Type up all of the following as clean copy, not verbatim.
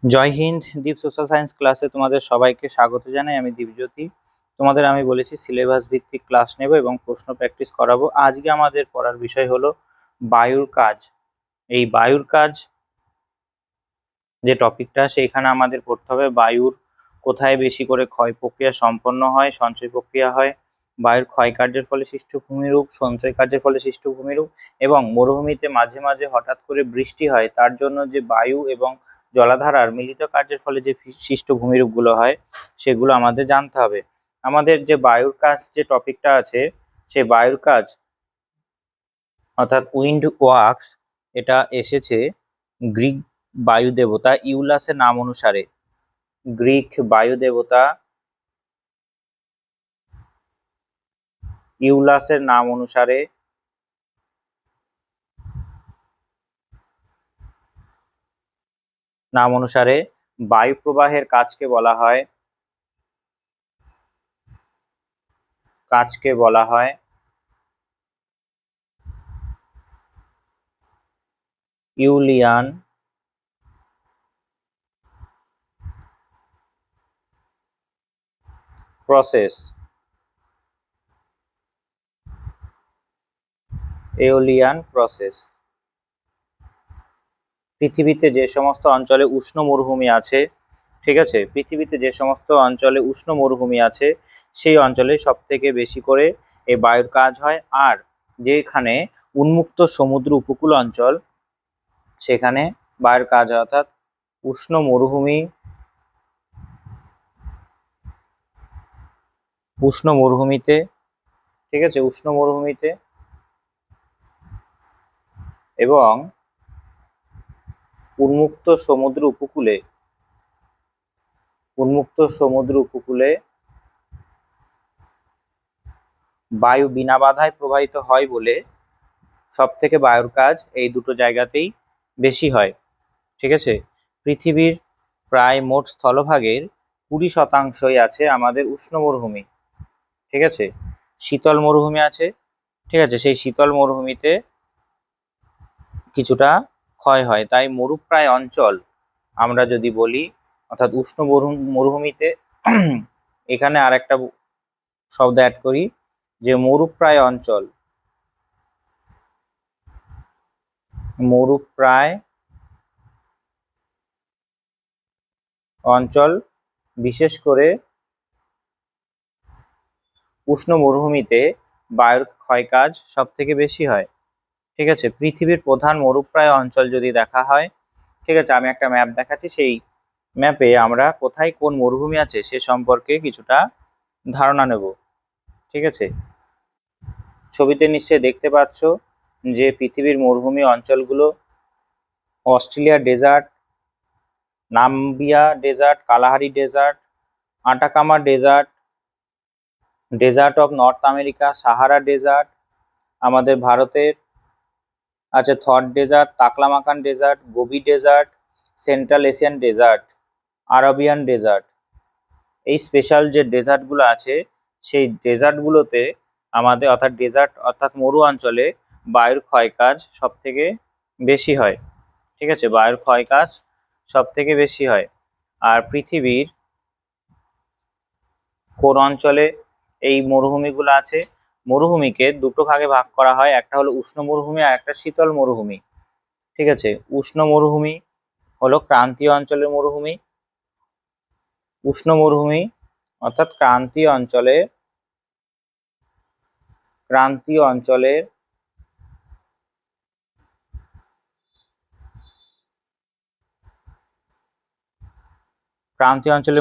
জয় হিন্দ। দীপ social science ক্লাসে তোমাদের সবাইকে স্বাগত জানাই। আমি দীপজ্যোতি। তোমাদের আমি বলেছি সিলেবাস ভিত্তিক ক্লাস নেব এবং প্রশ্ন প্র্যাকটিস করাবো। আজকে আমাদের পড়ার বিষয় হলো বায়ুর কাজ। এই বায়ুর কাজ যে টপিকটা, সেইখানে আমাদের পড়তে হবে বায়ুর কোথায় বেশি করে ক্ষয় প্রক্রিয়া সম্পন্ন হয়, সঞ্চয় প্রক্রিয়া হয়, বায়ুর ক্ষয় কার্যের ফলে সৃষ্ট ভূমিরূপ, সঞ্চয় কার্যের ফলে সৃষ্ট ভূমিরূপ, এবং মরুভূমিতে মাঝে মাঝে হঠাৎ করে বৃষ্টি হয় তার জন্য যে বায়ু এবং জলাধারার মিলিত কার্যের ফলে যে সৃষ্ট ভূমিরূপগুলো হয় সেগুলো আমাদের জানতে হবে। আমাদের যে বায়ুর কাজ যে টপিকটা আছে, সে বায়ুর কাজ অর্থাৎ উইন্ড ওয়ার্কস, এটা এসেছে গ্রিক বায়ু দেবতা ইউলাসের নাম অনুসারে। গ্রিক বায়ু দেবতা ইউলাসের নাম অনুসারে বায়ু প্রবাহের কাজকে বলা হয় ইউলিয়ান প্রসেস। পৃথিবীতে যে সমস্ত অঞ্চলে উষ্ণ মরুভূমি আছে, ঠিক আছে, পৃথিবীতে যে সমস্ত অঞ্চলে উষ্ণ মরুভূমি আছে সেই অঞ্চলে সব থেকে বেশি করে এই বায়ুর কাজ হয়। আর যেখানে উন্মুক্ত সমুদ্র উপকূল অঞ্চল, সেখানে বায়ুর কাজ হয়। অর্থাৎ উষ্ণ মরুভূমিতে, ঠিক আছে, উষ্ণ মরুভূমিতে এবং উন্মুক্ত সমুদ্র উপকূলে বায়ু বিনা বাধায় প্রবাহিত হয় বলে সব থেকে বায়ুর কাজ এই দুটো জায়গাতেই বেশি হয়। ঠিক আছে, পৃথিবীর প্রায় মোট স্থলভাগের 20% আছে আমাদের উষ্ণ মরুভূমি। ঠিক আছে, শীতল মরুভূমি আছে, ঠিক আছে, সেই শীতল মরুভূমিতে কিছুটা ক্ষয় হয়। তাই মরুপ্রায় অঞ্চল আমরা যদি বলি, অর্থাৎ উষ্ণ মরুভূমিতে এখানে আর একটা শব্দ অ্যাড করি যে মরুপ্রায় অঞ্চল বিশেষ করে উষ্ণ মরুভূমিতে বায়ুর ক্ষয়কাজ সব থেকে বেশি হয়। ঠিক আছে, পৃথিবীর প্রধান মরুপ্রায় অঞ্চল যদি দেখা হয়, ঠিক আছে, আমি একটা ম্যাপ দেখাচ্ছি, সেই ম্যাপে আমরা কোথায় কোন মরুভূমি আছে সে সম্পর্কে কিছুটা ধারণা নেব। ঠিক আছে, ছবিতে নিশ্চয়ই দেখতে পাচ্ছ যে পৃথিবীর মরুভূমি অঞ্চলগুলো Australia desert, Namibia desert, Kalahari desert, Atacama desert, desert of North America, Sahara desert, আমাদের ভারতের আছে Thar desert, Taklamakan desert, Gobi desert, Central Asian desert, Arabian desert. এই স্পেশাল যে ডেজার্টগুলো আছে সেই ডেজার্টগুলোতে আমাদের অর্থাৎ মরু অঞ্চলে বায়ুর ক্ষয়কাজ সব থেকে বেশি হয়। ঠিক আছে, বায়ুর ক্ষয়কাজ সব থেকে বেশি হয়। আর পৃথিবীর কোন অঞ্চলে এই মরুভূমিগুলো আছে? মরুভূমিকে দুটো ভাগে ভাগ করা হয়, একটা হলো উষ্ণ মরুভূমি আর একটা শীতল মরুভূমি। ঠিক আছে, উষ্ণ মরুভূমি হলো ক্রান্তীয় অঞ্চলের মরুভূমি। উষ্ণ মরুভূমি অর্থাৎ ক্রান্তীয় অঞ্চলের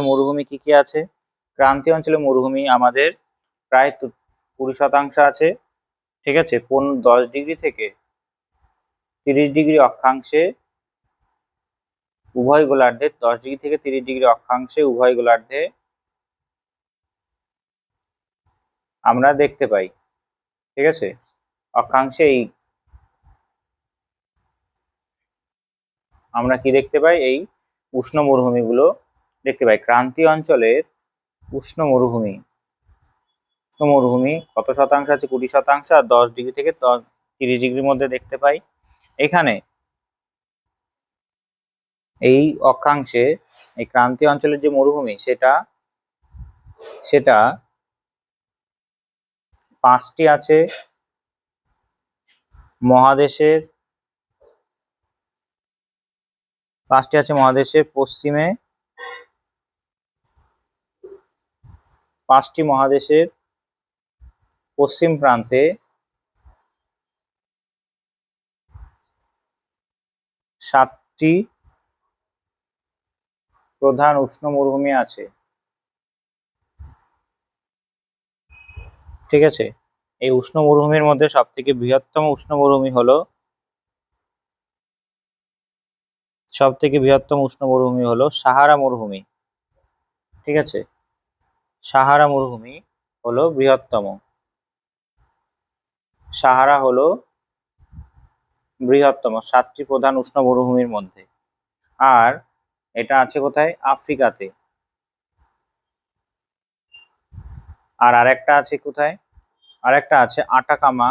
মরুভূমি কি কি আছে? ক্রান্তীয় অঞ্চলের মরুভূমি আমাদের প্রায় 20% আছে। ঠিক আছে, 10 ডিগ্রি থেকে 30 ডিগ্রি অক্ষাংশে উভয় গোলার্ধে, 10 ডিগ্রি থেকে 30 ডিগ্রি অক্ষাংশে উভয় গোলার্ধে আমরা দেখতে পাই। ঠিক আছে, অক্ষাংশে আমরা কি দেখতে পাই? এই উষ্ণ মরুভূমিগুলো দেখতে পাই। ক্রান্তীয় অঞ্চলের উষ্ণ মরুভূমি কত শতাংশ আছে? 20%। আর 10 ডিগ্রি থেকে 30 ডিগ্রির মধ্যে দেখতে পাই। এখানে এই অক্ষাংশে, এই ক্রান্তীয় অঞ্চলের যে মরুভূমি সেটা সেটা 5টি আছে মহাদেশের, পশ্চিমে, 5টি মহাদেশের পশ্চিম প্রান্তে 7টি প্রধান উষ্ণ মরুভূমি আছে। ঠিক আছে, এই উষ্ণ মরুভূমির মধ্যে সব থেকে বৃহত্তম উষ্ণ মরুভূমি হলো সাহারা মরুভূমি। ঠিক আছে, সাহারা মরুভূমি হলো বৃহত্তম। সাহারা হলো বৃহত্তম 7টি প্রধান উষ্ণ মরুভূমির মধ্যে। আর এটা আছে কোথায়? আফ্রিকাতে। আর আরেকটা আছে কোথায়? আরেকটা আছে আটাকামা,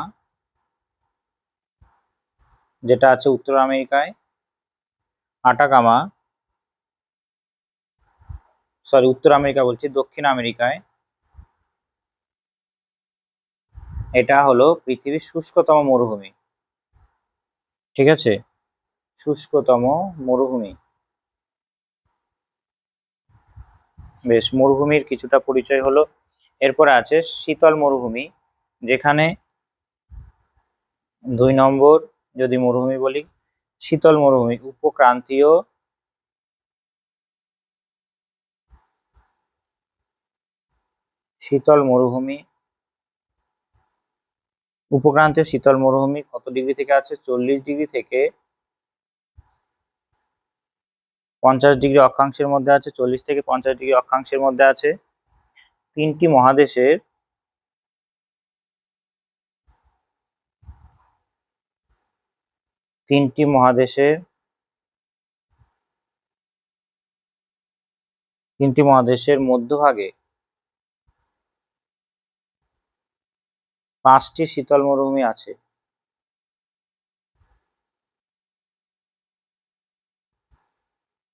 যেটা আছে উত্তর আমেরিকায়। আটাকামা, উত্তর আমেরিকা বলছি, দক্ষিণ আমেরিকায়। এটা হলো পৃথিবীর শুষ্কতম মরুভূমি। ঠিক আছে, শুষ্কতম মরুভূমি। বেশ, মরুভূমির কিছুটা পরিচয় হলো। এরপরে আছে শীতল মরুভূমি, যেখানে 2 নম্বর যদি মরুভূমি বলি, শীতল মরুভূমি উপক্রান্তীয় শীতল মরুভূমি কত ডিগ্রি থেকে আছে? 40 ডিগ্রি থেকে 50 ডিগ্রি অক্ষাংশের মধ্যে আছে। 40 থেকে 50 ডিগ্রি অক্ষাংশের মধ্যে আছে। তিনটি মহাদেশের মধ্যভাগে 5টি শীতল মরুভূমি আছে।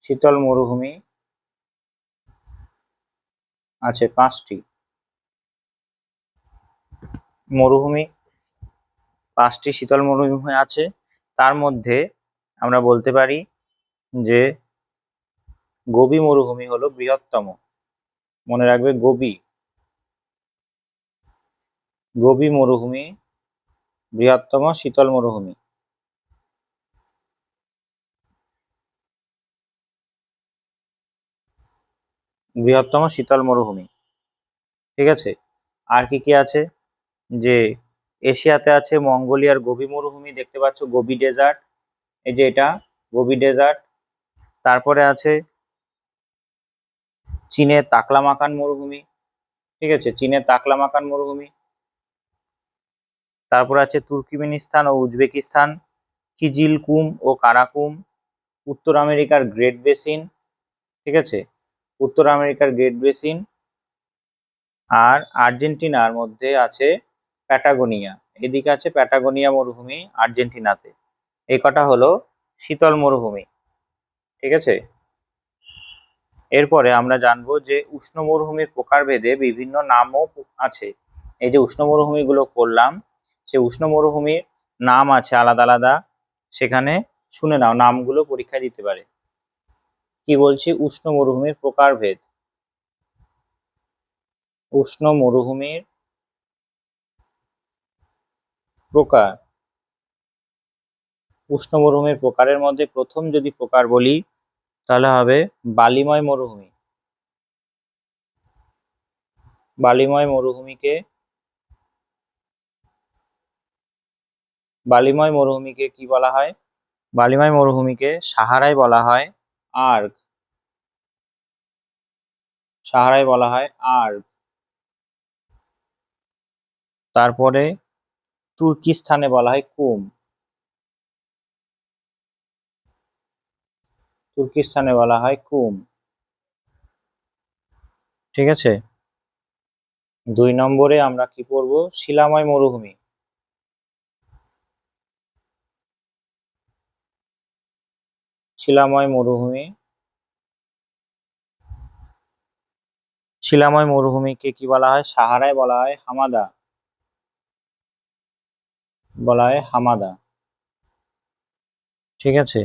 শীতল মরুভূমি আছে 5টি। শীতল মরুভূমি আছে। তার মধ্যে আমরা বলতে পারি যে গোবি মরুভূমি হলো বৃহত্তম। মনে রাখবে, গোবি মরুভূমি বৃহত্তম শীতল মরুভূমি। ঠিক আছে, আর কি কি আছে? যে এশিয়াতে আছে মঙ্গোলিয়ার গোবি মরুভূমি, দেখতে পাচ্ছ গোবি ডেজার্ট, এই যে এটা গোবি ডেজার্ট। তারপরে আছে চীনের তাকলামাকান মরুভূমি। ঠিক আছে, চীনের তাকলামাকান মরুভূমি। তারপর আছে তুর্কমেনিস্তান ও উজবেকিস্তান, কিজিলকুম ও কারাকুম। উত্তর আমেরিকার গ্রেট বেসিন। ঠিক আছে, উত্তর আমেরিকার গ্রেট বেসিন। আর আর্জেন্টিনার মধ্যে আছে প্যাটাগোনিয়া, এদিকে আছে প্যাটাগোনিয়া মরুভূমি আর্জেন্টিনাতে। এই কটা হলো শীতল মরুভূমি। ঠিক আছে, এরপরে আমরা জানবো যে উষ্ণ মরুভূমির প্রকারভেদে বিভিন্ন নামও আছে। এই যে উষ্ণ মরুভূমিগুলো করলাম, সে উষ্ণ মরুভূমির নাম আছে আলাদা আলাদা, সেখানে শুনে নাও, নামগুলো পরীক্ষায় দিতে পারে। কি বলছি? উষ্ণ মরুভূমির প্রকারভেদ। উষ্ণ মরুভূমির প্রকার। উষ্ণ মরুভূমির প্রকারের মধ্যে প্রথম যদি প্রকার বলি তাহলে হবে বালিময় মরুভূমি। বালিময় মরুভূমিকে কি বলা হয়? বালিময় মরুভূমিকে সাহারাই বলা হয়। আর্গ, সাহারাই বলা হয় আর্গ। তারপরে তুর্কিস্তানে বলা হয় কুম। ঠিক আছে, 2 নম্বরে আমরা কি পড়বো? শিলাময় মরুভূমি। শিলাময় মরুভূমি, শিলাময় মরুভূমিকে কি বলা হয়? সাহারায় বলা হয় হামাদা, বলা হয় হামাদা। ঠিক আছে।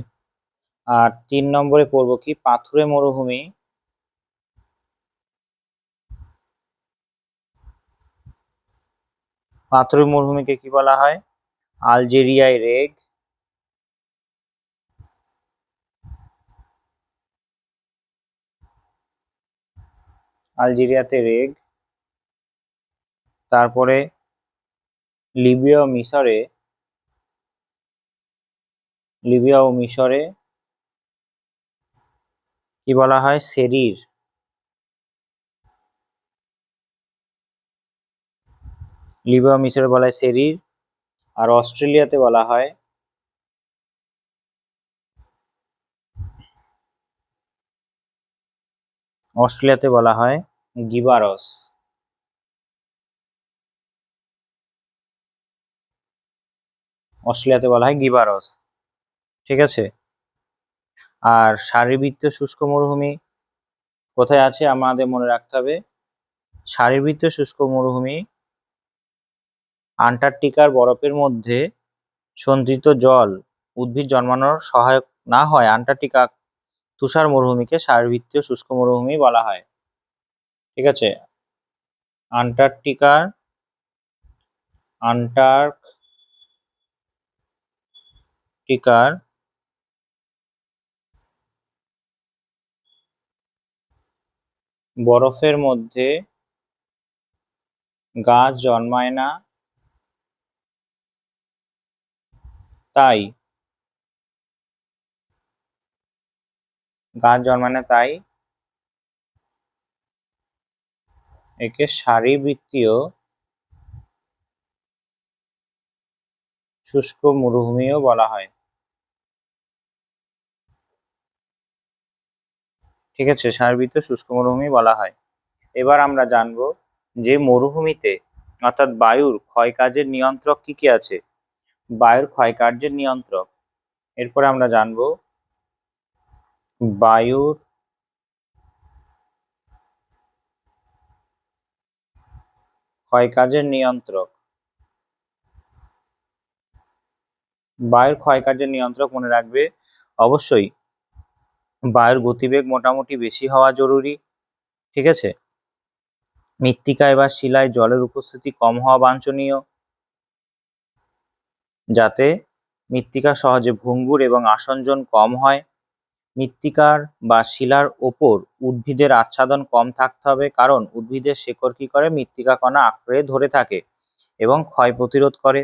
আর 3 নম্বরে পড়বো কি? পাথুরে মরুভূমি, পাথুরে মরুভূমিকে কি বলা হয়? আলজেরিয়ায় রেগ, আলজেরিয়াতে রেগ। তারপরে লিবিয়া ও মিশরে, লিবিয়া ও মিশরে কি বলা হয়? সেরির, লিবিয়া ও মিশরে বলা হয় সেরির। আর অস্ট্রেলিয়াতে বলা হয়, অস্ট্রেলিয়াতে বলা হয় গিবারস, অস্ট্রেলিয়াতে বলা হয় গিবারস। ঠিক আছে। আর সারিবৃত্তীয় শুষ্ক মরুভূমি কোথায় আছে আমাদের মনে রাখতে হবে? সারিবৃত্তীয় শুষ্ক মরুভূমি আন্টার্কটিকার বরফের মধ্যে সঞ্চিত জল উদ্ভিদ জন্মানোর সহায়ক না হয় আন্টার্কটিকা তুষার মরুভূমিকে সারিবৃত্তীয় শুষ্ক মরুভূমি বলা হয়। ঠিক আছে। আন্টার্কটিকার, আন্টার্কটিকার বরফের মধ্যে গাছ জন্মায় না, তাই একে সারিবৃত্তীয় শুষ্ক মরুভূমিও বলা হয়। ঠিক আছে, সারিবৃত্তীয় শুষ্ক মরুভূমি বলা হয়। এবার আমরা জানবো যে মরুভূমিতে অর্থাৎ বায়ুর ক্ষয়কাজের নিয়ন্ত্রক কি কি আছে। বায়ুর ক্ষয়কার্যের নিয়ন্ত্রক, এরপরে আমরা জানবো বায়ুর ক্ষয়কাজের নিয়ন্ত্রক। বায়ুর ক্ষয়কার্যের নিয়ন্ত্রক মনে রাখবে অবশ্যই বায়ুর গতিবেগ মোটামুটি বেশি হওয়া জরুরি। ঠিক আছে। মৃত্তিকায় বা শিলায় জলের উপস্থিতি কম হওয়া বাঞ্ছনীয়, যাতে মৃত্তিকা সহজে ভঙ্গুর এবং আসঞ্জন কম হয়। মৃত্তিকার বা শিলার ওপর উদ্ভিদের আচ্ছাদন কম থাকতে হবে, কারণ উদ্ভিদের শেকড় কি করে? মৃত্তিকা কণা আঁকড়ে ধরে থাকে এবং ক্ষয় প্রতিরোধ করে।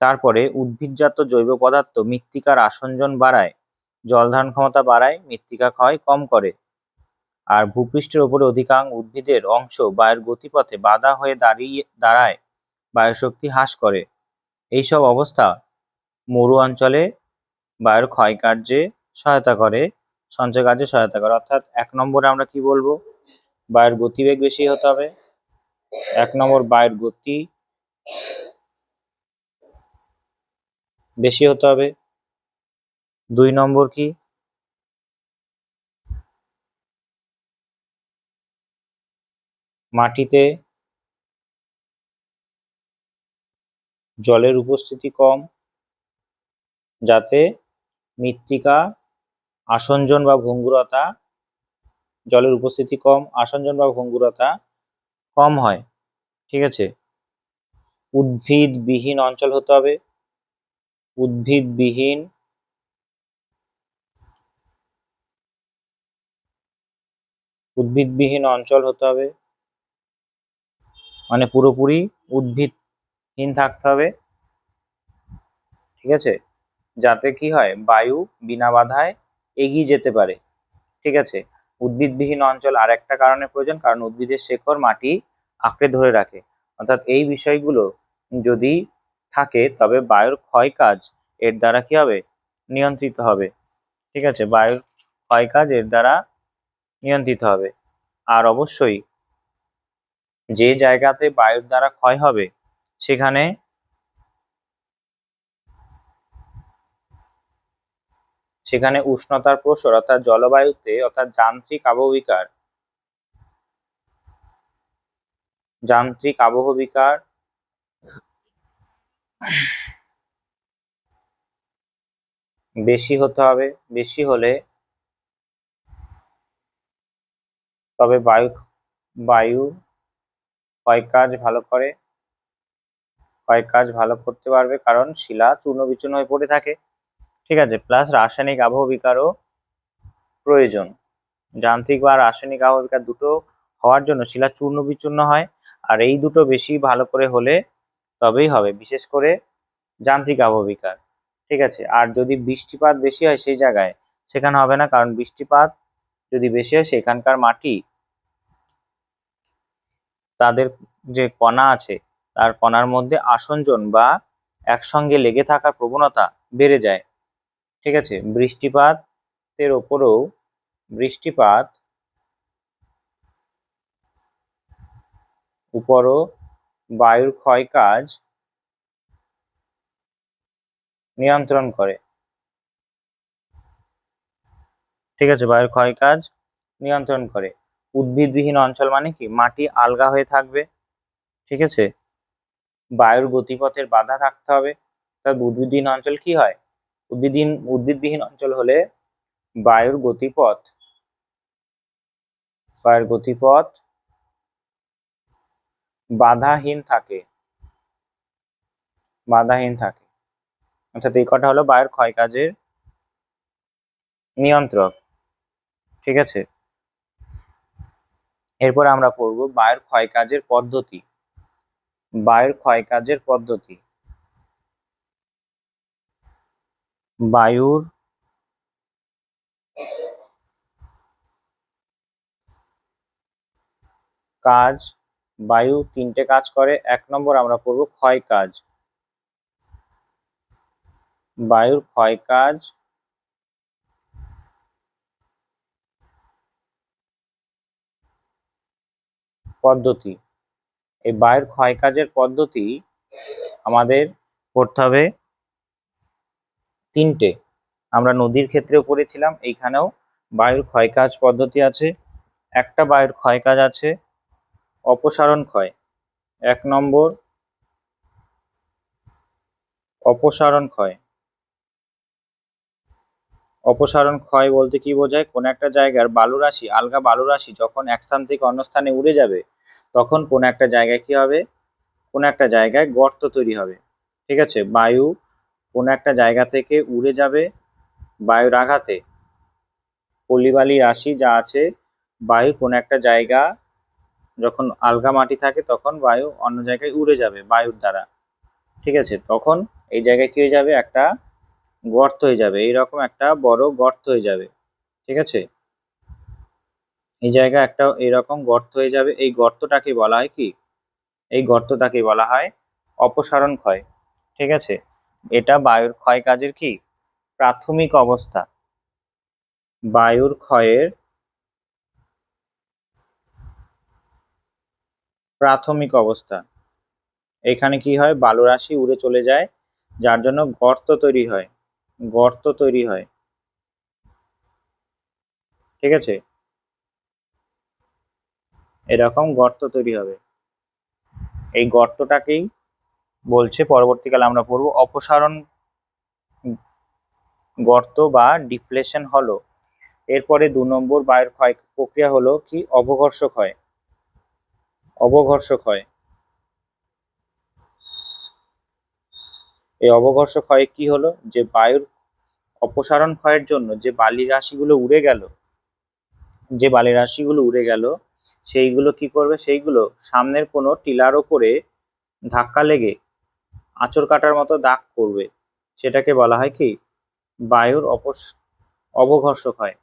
তারপরে উদ্ভিদজাত জৈব পদার্থ মৃত্তিকার আসঞ্জন বাড়ায়, জল ধারণ ক্ষমতা বাড়ায়, মৃত্তিকা ক্ষয় কম করে। আর ভূপৃষ্ঠের ওপরে অধিকাংশ উদ্ভিদের অংশ বায়ুর গতিপথে বাধা হয়ে দাঁড়ায়, বায়ুশক্তি হ্রাস করে। এইসব অবস্থা মরু অঞ্চলে বায়ুর ক্ষয়কার্যে সহায়তা করে, সঞ্চয় কার্যে সহায়তা করে। অর্থাৎ 1 নম্বরে আমরা কি বলবো? বায়ুর গতিবেগ বেশি হতে হবে। 1 নম্বর বায়ুর গতি বেশি হতে হবে। 2 নম্বর কি? মাটিতে জলের উপস্থিতি কম, যাতে মৃত্তিকা আসঞ্জন বা ভঙ্গুরতা, জলের উপস্থিতি কম, আসঞ্জন বা ভঙ্গুরতা কম হয়। ঠিক আছে। উদ্ভিদবিহীন অঞ্চল হতে হবে, উদ্ভিদবিহীন, উদ্ভিদবিহীন অঞ্চল হতে হবে, মানে পুরোপুরি উদ্ভিদহীন থাকতে হবে। ঠিক আছে। যাতে কি হয়? বায়ু বিনা বাধায় এগিয়ে যেতে পারে। ঠিক আছে। উদ্ভিদবিহীন অঞ্চল আর একটা কারণে প্রয়োজন, কারণ উদ্ভিদের শেকড় মাটি আঁকড়ে ধরে রাখে। অর্থাৎ এই বিষয়গুলো যদি থাকে তবে বায়ুর ক্ষয় কাজ এর দ্বারা কি হবে? নিয়ন্ত্রিত হবে। ঠিক আছে। বায়ুর ক্ষয় কাজ এর দ্বারা নিয়ন্ত্রিত হবে। আর অবশ্যই যে জায়গাতে বায়ুর দ্বারা ক্ষয় হবে সেখানে সেখানে উষ্ণতার প্রসার অর্থাৎ জলবায়ুতে অর্থাৎ যান্ত্রিক আবহবিকার বেশি হতে হবে। বেশি হলে তবে বায়ু ক্ষয়কাজ ভালো করতে পারবে, কারণ শিলা চূর্ণ বিচূর্ণ হয়ে পড়ে থাকে। ঠিক আছে, প্লাস রাসায়নিক আবহবিকারও প্রয়োজন। যান্ত্রিক বা রাসায়নিক আবহবিকার দুটো হওয়ার জন্য শিলা চূর্ণ বিচূর্ণ হয়, আর এই দুটো বেশি ভালো করে হলে তবেই হবে, বিশেষ করে যান্ত্রিক আবহবিকার। ঠিক আছে, আর যদি বৃষ্টিপাত বেশি হয় সেই জায়গায়, সেখানে হবে না, কারণ বৃষ্টিপাত যদি বেশি হয় সেখানকার মাটি তাদের যে কণা আছে তার কণার মধ্যে আসঞ্জন বা একসঙ্গে লেগে থাকার প্রবণতা বেড়ে যায়। ঠিক আছে, বৃষ্টিপাত উপরও বায়ুর ক্ষয়কাজ নিয়ন্ত্রণ করে। ঠিক আছে, বায়ুর ক্ষয়কাজ নিয়ন্ত্রণ করে। উদ্ভিদবিহীন অঞ্চল মানে কি, মাটি আলগা হয়ে থাকবে। ঠিক আছে, বায়ুর গতিপথের বাধা থাকতে হবে। তবে উদ্ভিদবিহীন অঞ্চল কি হয়, উদ্ভিদবিহীন অঞ্চল হলে বায়ুর গতিপথ বাধাহীন থাকে। অর্থাৎ এই কটা হলো বায়ুর ক্ষয়কাজের নিয়ন্ত্রক। ঠিক আছে, এরপর আমরা পড়ব বায়ুর ক্ষয়কাজের পদ্ধতি। বায়ুর কাজ, বায়ু তিনটে কাজ করে। 1 নম্বর আমরা পড়ব ক্ষয়কাজ। বায়ুর ক্ষয়কাজ পদ্ধতি। এই বায়ুর ক্ষয়কাজের পদ্ধতি আমাদের পড়তে হবে তিনটে। আমরা নদীর ক্ষেত্রেও পড়েছিলাম, এইখানেও বায়ুর ক্ষয়কাজ পদ্ধতি আছে। একটা বায়ুর ক্ষয়কাজ আছে অপসারণ ক্ষয়। 1 নম্বর অপসারণ ক্ষয়। অপসারণ ক্ষয় বলতে কি বোঝায়, কোন একটা জায়গার আলগা বালুরাশি যখন এক স্থান থেকে অন্য স্থানে উড়ে যাবে, তখন কোন একটা জায়গায় কি হবে, কোন একটা জায়গায় গর্ত তৈরি হবে। ঠিক আছে, বায়ু কোন একটা জায়গা থেকে উড়ে যাবে, বায়ুর আঘাতে পলিবালি রাশি যা আছে, বায়ু কোন একটা জায়গা যখন আলগা মাটি থাকে তখন বায়ু অন্য জায়গায় উড়ে যাবে বায়ুর দ্বারা। ঠিক আছে, তখন এই জায়গায় কি হয়ে যাবে, একটা গর্ত হয়ে যাবে, এইরকম একটা বড় গর্ত হয়ে যাবে। ঠিক আছে, এই জায়গায় একটা এরকম গর্ত হয়ে যাবে। এই গর্তটাকে বলা হয় অপসারণ ক্ষয়। ঠিক আছে, এটা বায়ুর ক্ষয় কাজের কি প্রাথমিক অবস্থা। বায়ুর ক্ষয়ের প্রাথমিক অবস্থা। এখানে কি হয়, বালুরাশি উড়ে চলে যায়, যার জন্য গর্ত তৈরি হয়। ঠিক আছে, এরকম গর্ত তৈরি হবে। এই গর্তটাকেই বলছে, পরবর্তীকালে আমরা পড়বো অপসারণ গর্ত বা ডিফ্লেশন হলো। এরপরে 2 নম্বর বায়ুর ক্ষয় প্রক্রিয়া হলো কি, অবঘর্ষ ক্ষয়। এই অবঘর্ষ ক্ষয়ে কি হলো, যে বায়ুর অপসারণ ক্ষয়ের জন্য যে বালি রাশিগুলো উড়ে গেল সেইগুলো কি করবে, সেইগুলো সামনের কোনো টিলার ওপরে ধাক্কা লেগে আঁচড় কাটার মতো দাগ করবে। সেটাকে বলা হয় কি, বায়ুর অবঘর্ষ ক্ষয়।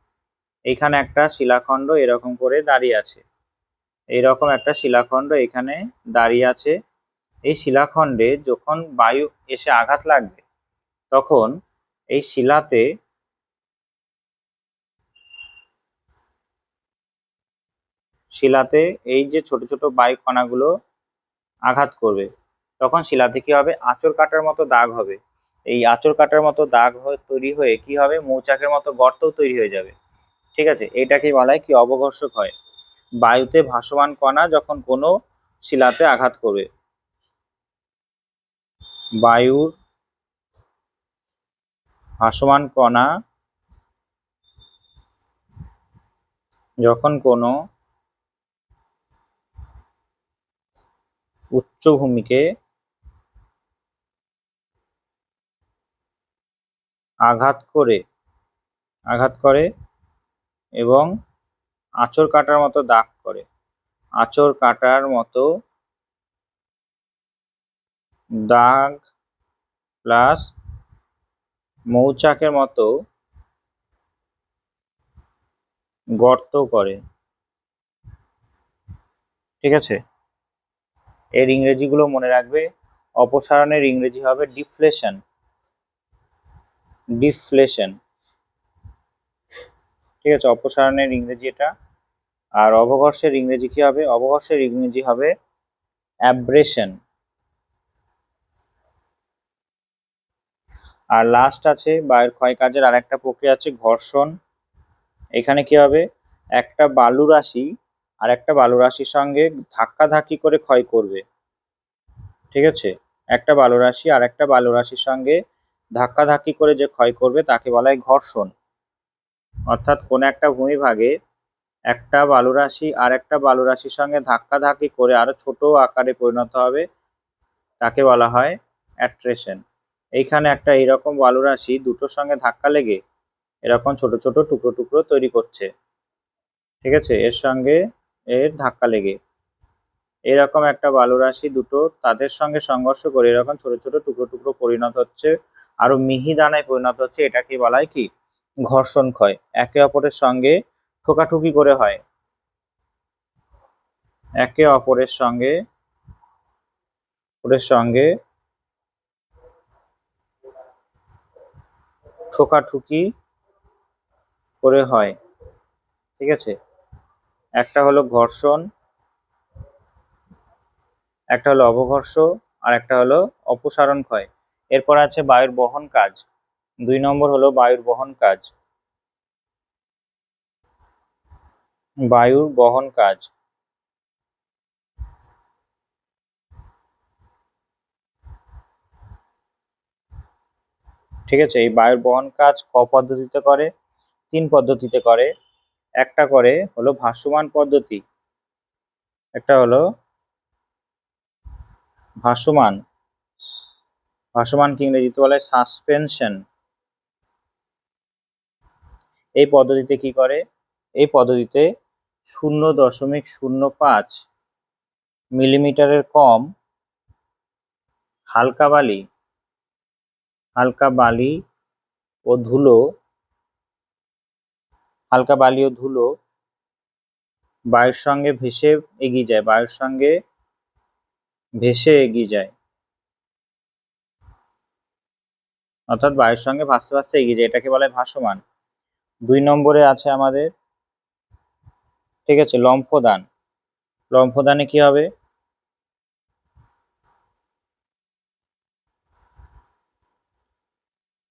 এখানে একটা শিলাখণ্ড এরকম করে দাঁড়িয়ে আছে, এইরকম একটা শিলাখণ্ড এখানে দাঁড়িয়ে আছে। এই শিলাখণ্ডে যখন বায়ু এসে আঘাত লাগবে, তখন এই শিলাতে এই যে ছোট ছোট বায়ু কণাগুলো আঘাত করবে, তখন শিলাতে কি হবে, আঁচড় কাটার মতো দাগ হবে। এই আঁচড় কাটার মতো দাগ তৈরি হয়ে কি হবে, মৌচাকের মতো গর্তও তৈরি হয়ে যাবে। ঠিক আছে, এটাকে বলা হয় কি, অবঘর্ষক হয়। বায়ুতে ভাসমান কণা যখন কোনো শিলাতে আঘাত করবে, বায়ুর ভাসমান কণা যখন কোনো উচ্চভূমিকে আঘাত করে এবং আঁচড় কাটার মতো দাগ করে, আঁচড় কাটার মতো দাগ প্লাস মৌচাকের মতো গর্ত করে। ঠিক আছে, এর ইংরেজিগুলো মনে রাখবে। অপসারণের ইংরেজি হবে ডিফ্লেশন। ঠিক আছে, অপসারণের ইংরেজি এটা। আর অবঘর্ষের ইংরেজি কি হবে? অবঘর্ষের ইংরেজি হবে অ্যাব্রেশন। আর লাস্ট আছে বায়ুর ক্ষয় কাজের আরেকটা প্রক্রিয়া আছে ঘর্ষণ। এখানে কি হবে, একটা বালু রাশি আর একটা বালু রাশির সঙ্গে ধাক্কাধাক্কি করে ক্ষয় করবে। ঠিক আছে, একটা বালু রাশি আর একটা বালু রাশির সঙ্গে ধাক্কাধাক্কি করে যে ক্ষয় করবে তাকে বলা হয় ঘর্ষণ। অর্থাৎ কোন একটা ভূমিভাগে একটা বালু রাশি আর একটা বালু রাশির সঙ্গে ধাক্কাধাক্কি করে আরো ছোট আকারে পরিণত হবে, তাকে বলা হয় অ্যাট্রেশন। এইখানে একটা এরকম বালু রাশি দুটোর সঙ্গে ধাক্কা লেগে এরকম ছোট ছোট টুকরো টুকরো তৈরি করছে। ঠিক আছে, এর সঙ্গে এর ধাক্কা লেগে এরকম একটা বালু রাশি দুটো তাদের সঙ্গে সংঘর্ষ করে এরকম ছোট ছোট টুকরো টুকরো পরিণত হচ্ছে, আরো মিহি দানায় পরিণত হচ্ছে, এটাকে বলা হয় কি, ঘর্ষণ ক্ষয়। একে অপরের সঙ্গে ঠোকাঠুকি করে হয়, একে অপরের সঙ্গে ঠোকাঠুকি করে হয়। ঠিক আছে, একটা হলো ঘর্ষণ, একটা হলো অবঘর্ষ, আর একটা হলো অপসারণ ক্ষয়। এরপর আছে বায়ুর বহন কাজ। 2 নম্বর হলো বায়ুর বহন কাজ। বায়ুর বহন কাজ, ঠিক আছে, এই বায়ুর বহন কাজ ক পদ্ধতিতে করে? 3 পদ্ধতিতে করে। একটা করে হলো ভাসমান পদ্ধতি, একটা হলো ভাসমান, ভাসমানকে ইংরেজিতে বলা হয় সাসপেনশন। এই পদ্ধতিতে কি করে? এই পদ্ধতিতে 0.05 মিলিমিটারের কম হালকা বালি ও ধুলো বায়ুর সঙ্গে ভেসে এগিয়ে যায়, অর্থাৎ বায়ুর সঙ্গে ভাসতে ভাসতে এগিয়ে যায়, এটাকে বলা হয় ভাসমান। 2 নম্বরে আছে আমাদের, ঠিক আছে, লম্ফদান। লম্ফদানে কি হবে?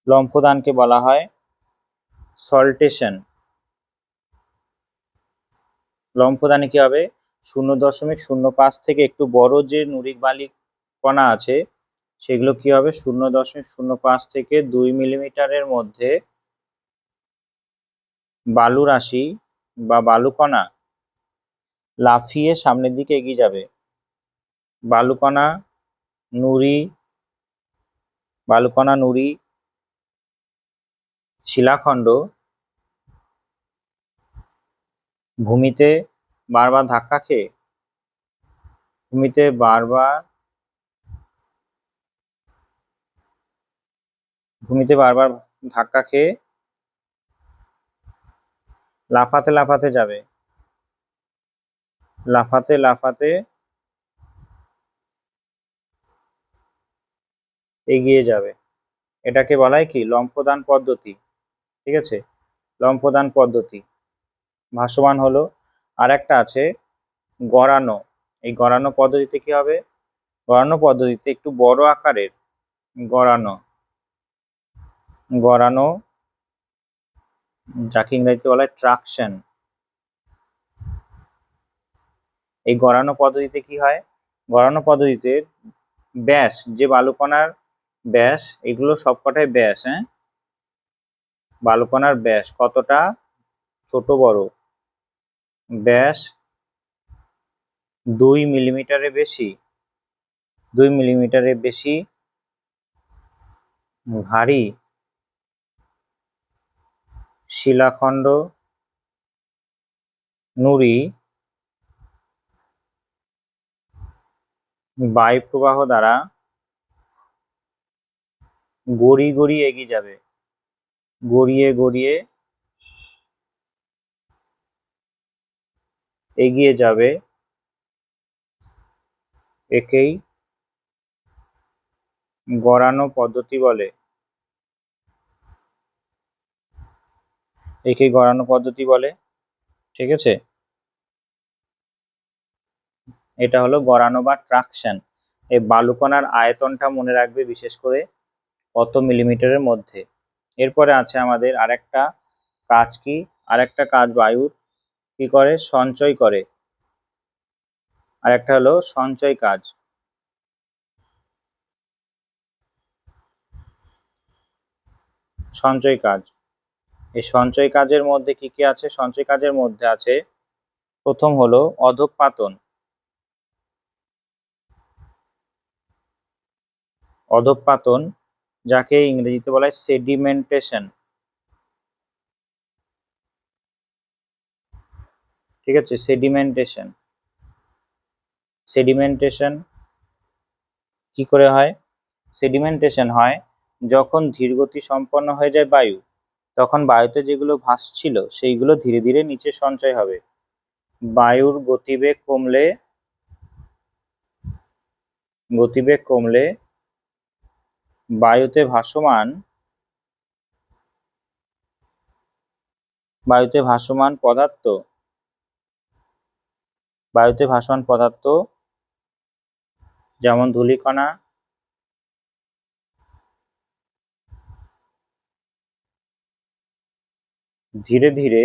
লম্ফদানকে বলা হয় সল্টেশন। লম্ফদানে কি হবে? 0.05 থেকে একটু বড় যে নুড়ির বালি কণা আছে সেগুলো কি হবে, 0.05 থেকে 2 মিলিমিটারের মধ্যে বালু রাশি বা বালু কণা লাফিয়ে সামনের দিকে এগিয়ে যাবে। বালুকণা নুড়ি শিলাখণ্ড ভূমিতে বারবার ধাক্কা খেয়ে লাফাতে লাফাতে এগিয়ে যাবে, এটাকে বলা হয় কি, লম্ফদান পদ্ধতি। ঠিক আছে, লম্ফদান পদ্ধতি ভাসমান হলো। আর একটা আছে গড়ানো। এই গড়ানো পদ্ধতিতে কি হবে? গড়ানো পদ্ধতিতে একটু বড় আকারের গড়ানো গড়ানো, যাকে ইংরেজিতে বলা হয় ট্রাকশন। এই গড়ানো পদ্ধতিতে কি হয়? গড়ানো পদ্ধতিতে ব্যাস, যে বালুকণার ব্যাস, এগুলো সবকটাই ব্যাস, হ্যাঁ, বালুকণার ব্যাস কতটা, ছোট বড়, ব্যাস 2 মিলিমিটারের বেশি, 2 মিলিমিটারের বেশি ভারী শিলাখণ্ড নুড়ি বায়ু প্রবাহ দ্বারা গড়িয়ে গড়িয়ে এগিয়ে যাবে, গড়িয়ে গড়িয়ে এগিয়ে যাবে, একেই গড়ানো পদ্ধতি বলে, একেই গড়ানো পদ্ধতি বলে। ঠিক আছে, এটা হলো গড়ানো বা ট্রাকশন। এই বালুকণার আয়তনটা মনে রাখবে, বিশেষ করে কত মিলিমিটারের মধ্যে। এরপরে আছে আমাদের আরেকটা কাজ, কি আরেকটা কাজ বায়ুর কি করে, সঞ্চয় করে। আরেকটা হলো সঞ্চয় কাজ। সঞ্চয় কাজ, এই সঞ্চয় কাজের মধ্যে কি কি আছে? সঞ্চয় কাজের মধ্যে আছে, প্রথম হলো অধঃপাতন। অধঃপাতন, যাকে ইংরেজিতে বলা হয় সেডিমেন্টেশন। ঠিক আছে, সেডিমেন্টেশন। সেডিমেন্টেশন কি করে হয়? সেডিমেন্টেশন হয় যখন ধীরগতি সম্পন্ন হয়ে যায় বায়ু, তখন বায়ুতে যেগুলো ভাসছিল সেইগুলো ধীরে ধীরে নিচে সঞ্চয় হবে। বায়ুর গতিবেগ কমলে বায়ুতে ভাসমান বায়ুতে ভাসমান পদার্থ বায়ুতে ভাসমান পদার্থ যেমন ধূলিকণা, ধীরে ধীরে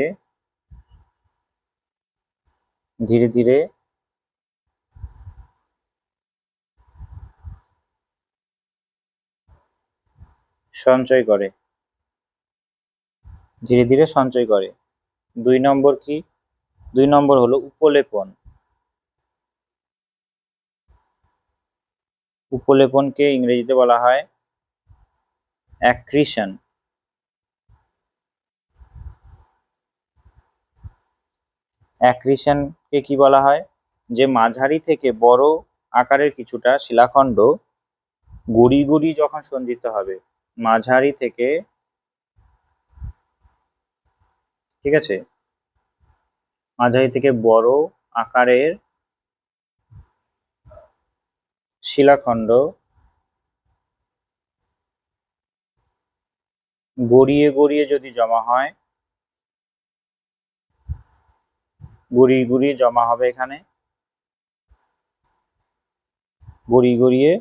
ধীরে ধীরে সঞ্চয় করে, ধীরে ধীরে সঞ্চয় করে। 2 নম্বর কি? 2 নম্বর হলো উপলেপন। উপলেপনকে ইংরেজিতে বলা হয় অ্যাক্রিশন। অ্যাক্রিশনকে কি বলা হয়? যে মাঝারি থেকে বড় আকারের কিছুটা শিলাখণ্ড গড়িয়ে গড়িয়ে যখন সঞ্চিত হবে, মাঝারি থেকে, ঠিক আছে, মাঝারি থেকে বড় আকারের শিলাখণ্ড গড়িয়ে গড়িয়ে যদি জমা হয়, গড়িয়ে গড়িয়ে জমা হবে, এখানে গড়িয়ে গড়িয়ে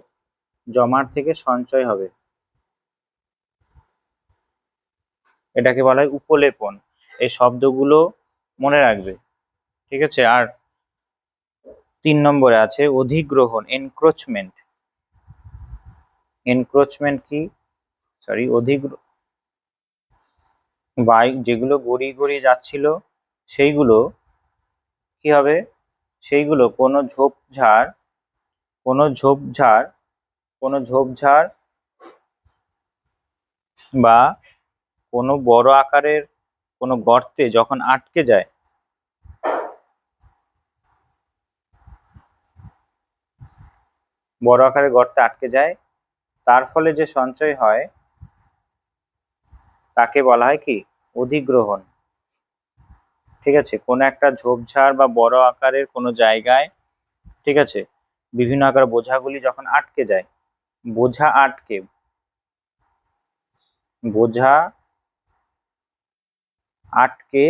জমার থেকে সঞ্চয় হবে, এটাকে বলা হয় উপলেপন। এই শব্দগুলো মনে রাখবে। ঠিক আছে, আর 3 নম্বরে আছে অধিগ্রহণ, এনক্রোচমেন্ট। এনক্রোচমেন্ট কি? সরি, বায়ু যেগুলো গড়িয়ে গড়িয়ে যাচ্ছিল সেইগুলো কি হবে? সেইগুলো কোনো ঝোপঝাড় বা কোনো বড় আকারের কোনো গর্তে যখন আটকে যায়, বড় আকারের গর্তে আটকে যায়, তার ফলে যে সঞ্চয় হয় তাকে বলা হয় কি? অধিগ্রহণ। ঠিক আছে, কোনো একটা ঝোপঝাড় বা বড় আকারের কোনো জায়গায়, ঠিক আছে, বিভিন্ন আকার বোঝাগুলি যখন আটকে যায়, বোঝা আটকে বোঝা আটকে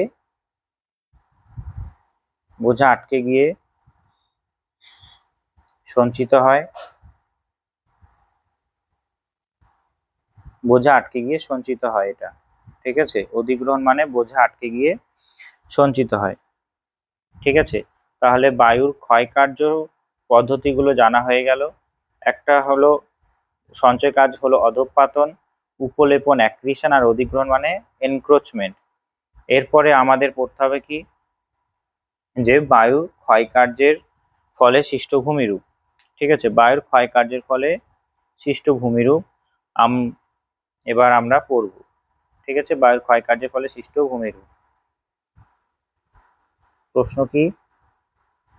বোঝা আটকে গিয়ে সঞ্চিত হয়, বোঝা আটকে গিয়ে সঞ্চিত হয় এটা। ঠিক আছে, অধিগ্রহণ মানে বোঝা আটকে গিয়ে সঞ্চিত হয়। ঠিক আছে, তাহলে বায়ুর ক্ষয়কার্য পদ্ধতিগুলো জানা হয়ে গেল। একটা হলো সঞ্চয় কাজ হলো অধঃপাতন, উপলেপন অ্যাক্রিশন, আর অধিগ্রহণ মানে এনক্রোচমেন্ট। এরপরে আমাদের পড়তে হবে কি, যে বায়ুর ক্ষয়কার্যের ফলে সৃষ্ট ভূমিরূপ। ঠিক আছে, বায়ুর ক্ষয়কার্যের ফলে সৃষ্ট ভূমিরূপ এবার আমরা পড়ব। ঠিক আছে, বায়ুর ক্ষয়কার্যের ফলে সৃষ্ট ভূমিরূপ। প্রশ্ন কি,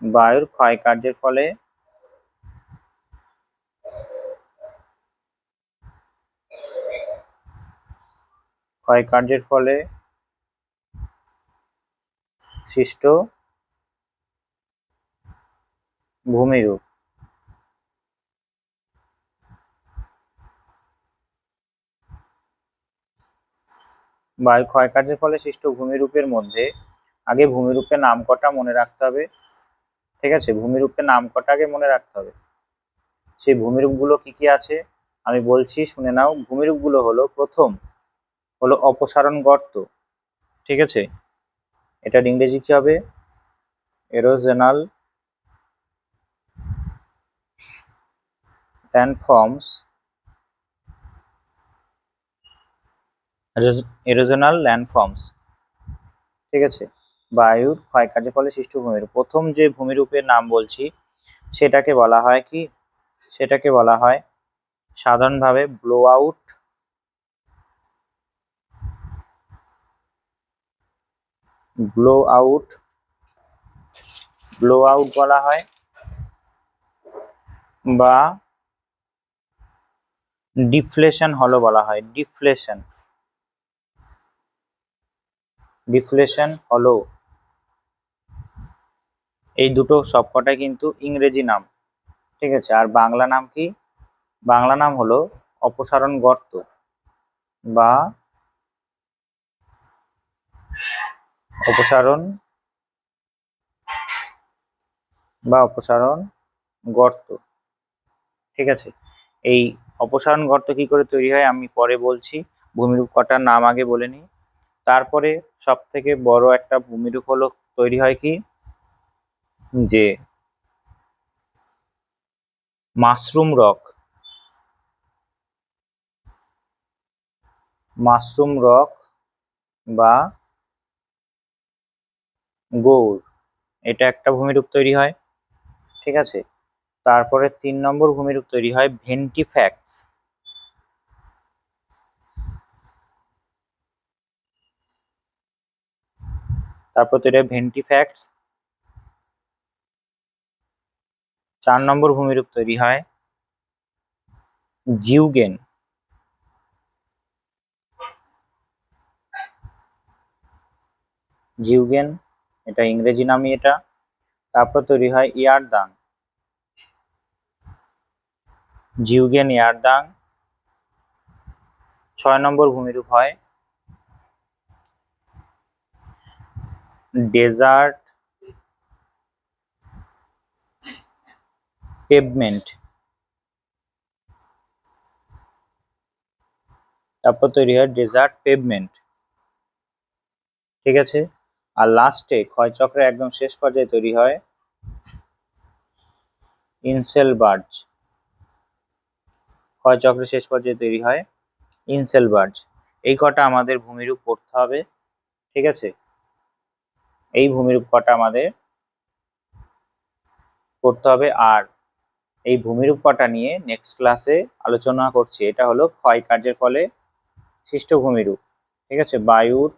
বায়ুর ক্ষয়কার্যের ফলে সৃষ্ট ভূমিরূপ। বায়ু ক্ষয়কার্যের ফলে সৃষ্ট ভূমিরূপের মধ্যে আগে ভূমিরূপের নাম কটা মনে রাখতে হবে। ঠিক আছে, ভূমিরূপের নাম কটা আগে মনে রাখতে হবে। সেই ভূমিরূপগুলো কি কি আছে আমি বলছি, শুনে নাও। ভূমিরূপগুলো হলো, প্রথম হলো অপসারণ গর্ত। ঠিক আছে, এটার ইংরেজি কি হবে, এরোজেনাল ল্যান্ডফর্মস। এরোজেনাল ল্যান্ডফর্মস। ঠিক আছে, বায়ুর ক্ষয়কার্যের ফলে সৃষ্ট ভূমিরূপ। প্রথম যে ভূমিরূপের নাম বলছি সেটাকে বলা হয় কি, সেটাকে বলা হয় সাধারণভাবে blow out, blow out, blow out বলা হয়, বা ডিফ্লেশন হলো বলা হয়, ডিফ্লেশন, ডিফ্লেশন হলো। এই দুটো সবকটাই কিন্তু ইংরেজি নাম। ঠিক আছে, আর বাংলা নাম কি, বাংলা নাম হলো অপসারণ গর্ত বা অপসারণ অপসারণ গর্ত। ঠিক আছে, এই অপসারণ গর্ত কি করে তৈরি হয় আমি পরে বলছি, ভূমিরূপ কটার নাম আগে বলে নিই। তারপরে সব থেকে বড় একটা ভূমিরূপ হলো তৈরি হয় কি, যে মাশরুম রক, মাশরুম রক বা গৌর, এটা একটা ভূমিরূপ তৈরি হয়। ঠিক আছে, তারপরে 3 নম্বর ভূমিরূপ তৈরি হয় ভেন্টিফ্যাক্টস। তারপর তৈরি হয় ভেন্টিফ্যাক্টস। 4 নম্বর ভূমিরূপ তৈরি হয় জিউগেন, জিউগেন, এটা ইংরেজি নামই এটা। তারপর তৈরি হয় ইয়ারদাং, জিউগেন ইয়ারদাং। 6 নম্বর ভূমিরূপ হয় ডেজার্ট পেভমেন্ট। তারপর তৈরি হয় ডেজার্ট পেভমেন্ট। ঠিক আছে, আর লাস্টে ক্ষয়চক্রের একদম শেষ পর্যায়ে তৈরি হয় ইনসেলবার্জ। ক্ষয়চক্রের শেষ পর্যায়ে তৈরি হয় ইনসেলবার্জ। এই কটা আমাদের ভূমিরূপ পড়তে হবে। ঠিক আছে, এই ভূমিরূপ কটা আমাদের পড়তে হবে। আর এই ভূমিরূপ কটা নিয়ে নেক্সট ক্লাসে আলোচনা করছি। এটা হলো ক্ষয়কার্যের ফলে সৃষ্ট ভূমিরূপ। ঠিক আছে, বায়ুর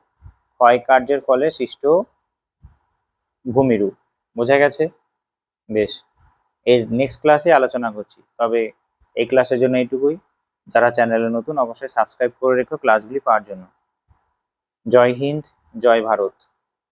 ক্ষয়কার্যের ফলে সৃষ্ট ভূমিরূপ, বোঝা গেছে? বেশ, এর নেক্সট ক্লাসে আলোচনা করছি। তবে এই ক্লাসের জন্য এইটুকুই। যারা চ্যানেলে নতুন অবশ্যই সাবস্ক্রাইব করে রেখো ক্লাসগুলি পাওয়ার জন্য। জয় হিন্দ, জয় ভারত।